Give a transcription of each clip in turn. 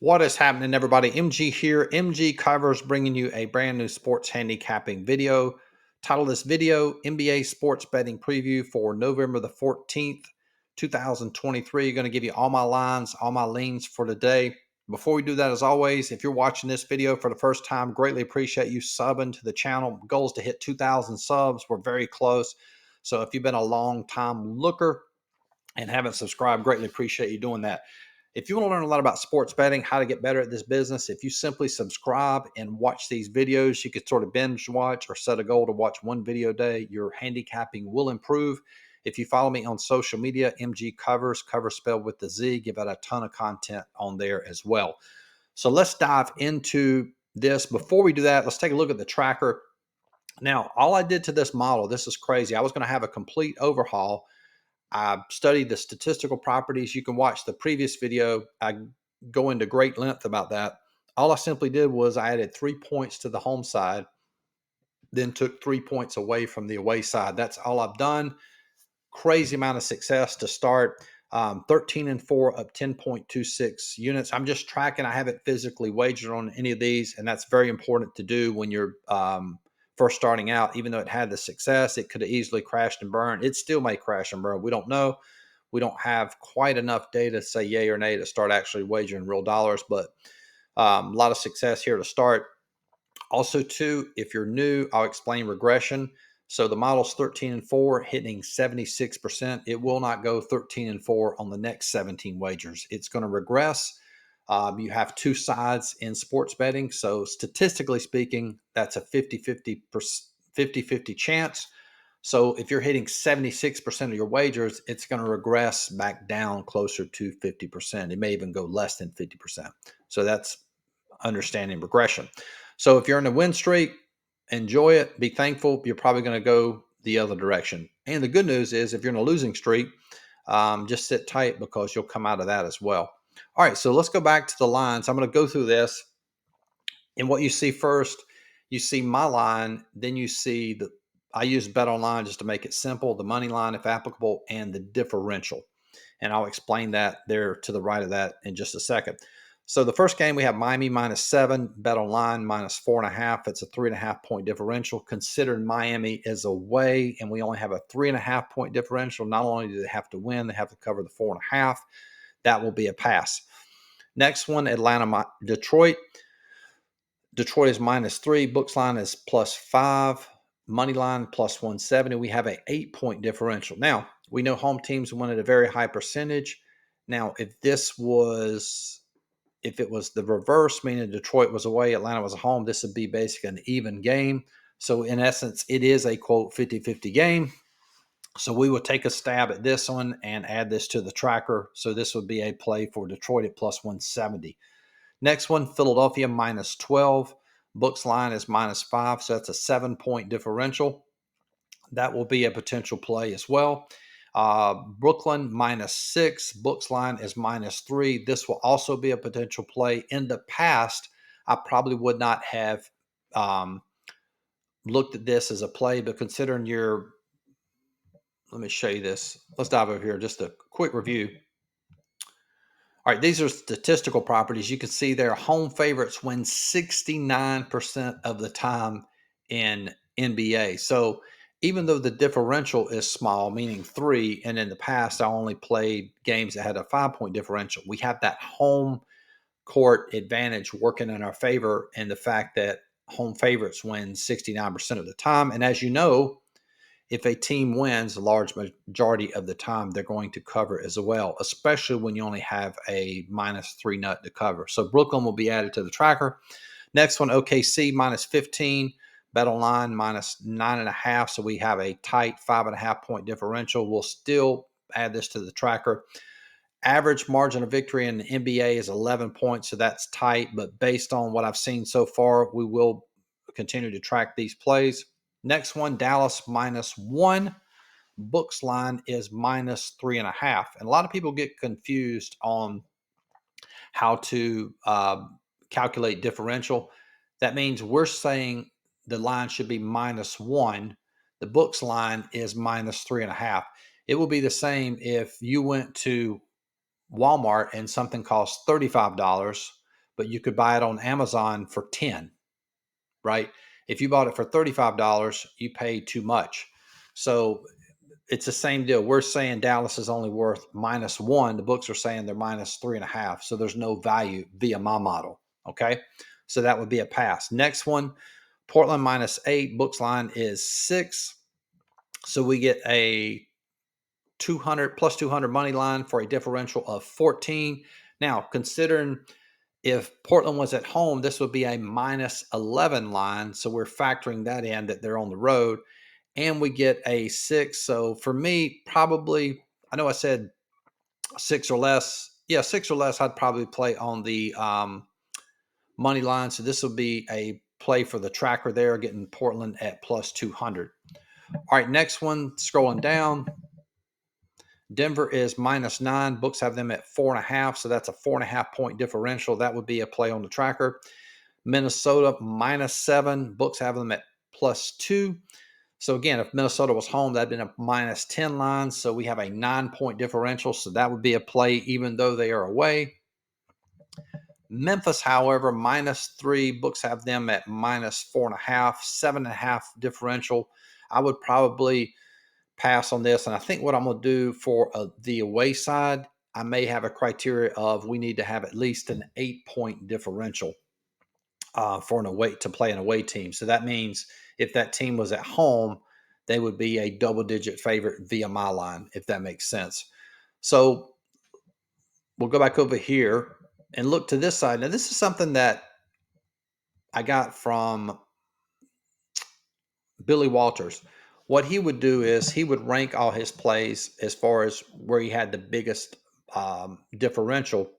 What is happening, everybody? MG here. MGCovers bringing you a brand new sports handicapping video. Title of this video, NBA sports betting preview for November the 14th, 2023. Going to give you all my lines, all my leans for today. Before we do that, as always, if you're watching this video for the first time, greatly appreciate you subbing to the channel. Goal is to hit 2,000 subs. We're very close. So if you've been a long time looker and haven't subscribed, greatly appreciate you doing that. If you want to learn a lot about sports betting, how to get better at this business, if you simply subscribe and watch these videos, you could sort of binge watch or set a goal to watch one video a day. Your handicapping will improve. If you follow me on social media, MGCovers, cover spelled with the Z, give out a ton of content on there as well. So let's dive into this. Before we do that, let's take a look at the tracker. Now, all I did to this model, this is crazy. I was going to have a complete overhaul. I studied the statistical properties. You can watch the previous video. I go into great length about that. All I simply did was I added 3 points to the home side, then took 3 points away from the away side. That's all I've done. Crazy amount of success to start. 13-4 up 10.26 units. I'm just tracking. I haven't physically wagered on any of these, and that's very important to do when you're first starting out. Even though it had the success, it could have easily crashed and burned. It still may crash and burn. We don't know. We don't have quite enough data to say yay or nay to start actually wagering real dollars, but a lot of success here to start. Also, too, if you're new, I'll explain regression. So the model's 13-4, hitting 76%. It will not go 13-4 on the next 17 wagers. It's going to regress. You have two sides in sports betting. So statistically speaking, that's a 50-50 chance. So if you're hitting 76% of your wagers, it's going to regress back down closer to 50%. It may even go less than 50%. So that's understanding regression. So if you're in a win streak, enjoy it, be thankful. You're probably going to go the other direction. And the good news is if you're in a losing streak, just sit tight because you'll come out of that as well. All right, so let's go back to the lines. I'm going to go through this. And what you see first, you see my line, then you see I use bet online just to make it simple, the money line if applicable, and the differential. And I'll explain that there to the right of that in just a second. So the first game, we have Miami -7, bet online -4.5. It's a 3.5 point differential. Considering Miami is away and we only have a 3.5 point differential, not only do they have to win, they have to cover the 4.5. That will be a pass. Next one, Detroit. Detroit is -3. Books line is +5. Money line +170. We have an 8 point differential. Now, we know home teams win at a very high percentage. Now, if it was the reverse, meaning Detroit was away, Atlanta was home, this would be basically an even game. So in essence, it is a quote 50-50 game. So we will take a stab at this one and add this to the tracker. So this would be a play for Detroit at +170. Next one, Philadelphia -12. Books line is -5. So that's a 7 point differential. That will be a potential play as well. Brooklyn -6. Books line is -3. This will also be a potential play. In the past, I probably would not have looked at this as a play, but considering let me show you this. Let's dive over here. Just a quick review. All right, these are statistical properties. You can see their home favorites win 69% of the time in NBA. So even though the differential is small, meaning 3, and in the past I only played games that had a 5 point differential, we have that home court advantage working in our favor, and the fact that home favorites win 69% of the time. And as you know, if a team wins a large majority of the time, they're going to cover as well, especially when you only have a -3 nut to cover. So Brooklyn will be added to the tracker. Next one, OKC -15, bet online -9.5. So we have a tight 5.5 point differential. We'll still add this to the tracker. Average margin of victory in the NBA is 11 points, so that's tight. But based on what I've seen so far, we will continue to track these plays. Next one, Dallas -1. Books line is -3.5. And a lot of people get confused on how to calculate differential. That means we're saying the line should be -1. The books line is -3.5. It will be the same if you went to Walmart and something costs $35 but you could buy it on Amazon for 10, right? If you bought it for $35, you paid too much. So it's the same deal. We're saying Dallas is only worth -1. The books are saying they're -3.5. So there's no value via my model. Okay. So that would be a pass. Next one, Portland -8. Books line is 6. So we get a 200 plus 200 money line for a differential of 14. Now, considering if Portland was at home, this would be a -11 line. So we're factoring that in, that they're on the road, and we get a 6. So for me, probably, I know I said 6 or less. Yeah, 6 or less, I'd probably play on the money line. So this will be a play for the tracker there, getting Portland at plus 200. All right, next one, scrolling down. Denver is -9. Books have them at 4.5. So that's a 4.5 point differential. That would be a play on the tracker. Minnesota -7. Books have them at +2. So again, if Minnesota was home, that'd been a -10 line. So we have a 9 point differential. So that would be a play, even though they are away. Memphis, however, -3. Books have them at -4.5, 7.5 differential. I would probably pass on this. And I think what I'm going to do for the away side, I may have a criteria of we need to have at least an 8 point differential for an away to play an away team. So that means if that team was at home, they would be a double-digit favorite via my line, if that makes sense. So we'll go back over here and look to this side. Now, this is something that I got from Billy Walters. What he would do is he would rank all his plays as far as where he had the biggest differential.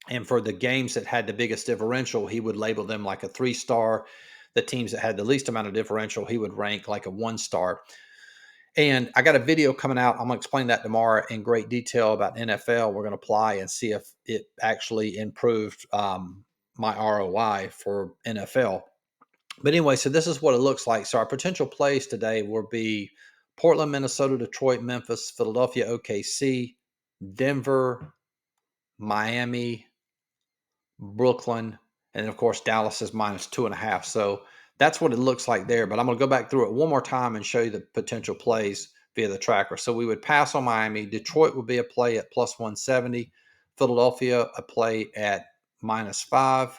And for the games that had the biggest differential, he would label them like a 3-star. The teams that had the least amount of differential, he would rank like a 1-star. And I got a video coming out. I'm going to explain that tomorrow in great detail about NFL. We're going to apply and see if it actually improved my ROI for NFL. But anyway, so this is what it looks like. So our potential plays today will be Portland, Minnesota, Detroit, Memphis, Philadelphia, OKC, Denver, Miami, Brooklyn, and of course Dallas is -2.5. So that's what it looks like there. But I'm going to go back through it one more time and show you the potential plays via the tracker. So we would pass on Miami. Detroit would be a play at +170. Philadelphia, a play at -5.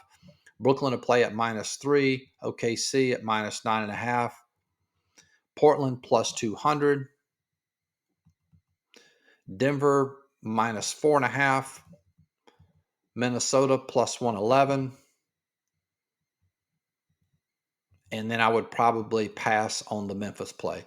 Brooklyn, a play at -3. OKC at -9.5. Portland +200. Denver -4.5. Minnesota +111. And then I would probably pass on the Memphis play.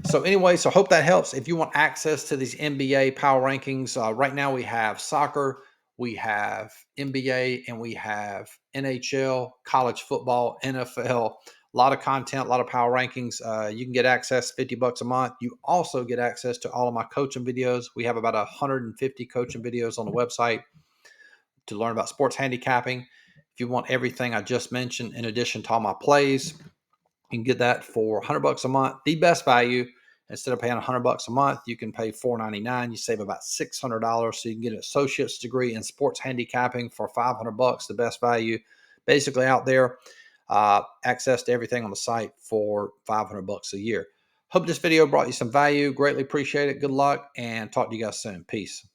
So anyway, so hope that helps. If you want access to these NBA power rankings, right now we have soccer, we have NBA, and we have NHL, college football, NFL. A lot of content, a lot of power rankings. You can get access $50 a month. You also get access to all of my coaching videos. We have about 150 coaching videos on the website to learn about sports handicapping. If you want everything I just mentioned, in addition to all my plays, you can get that for $100 a month. The best value. Instead of paying $100 a month, you can pay $4.99. You save about $600. So you can get an associate's degree in sports handicapping for $500. The best value, basically out there. Access to everything on the site for $500 a year. Hope this video brought you some value. Greatly appreciate it. Good luck, and talk to you guys soon. Peace.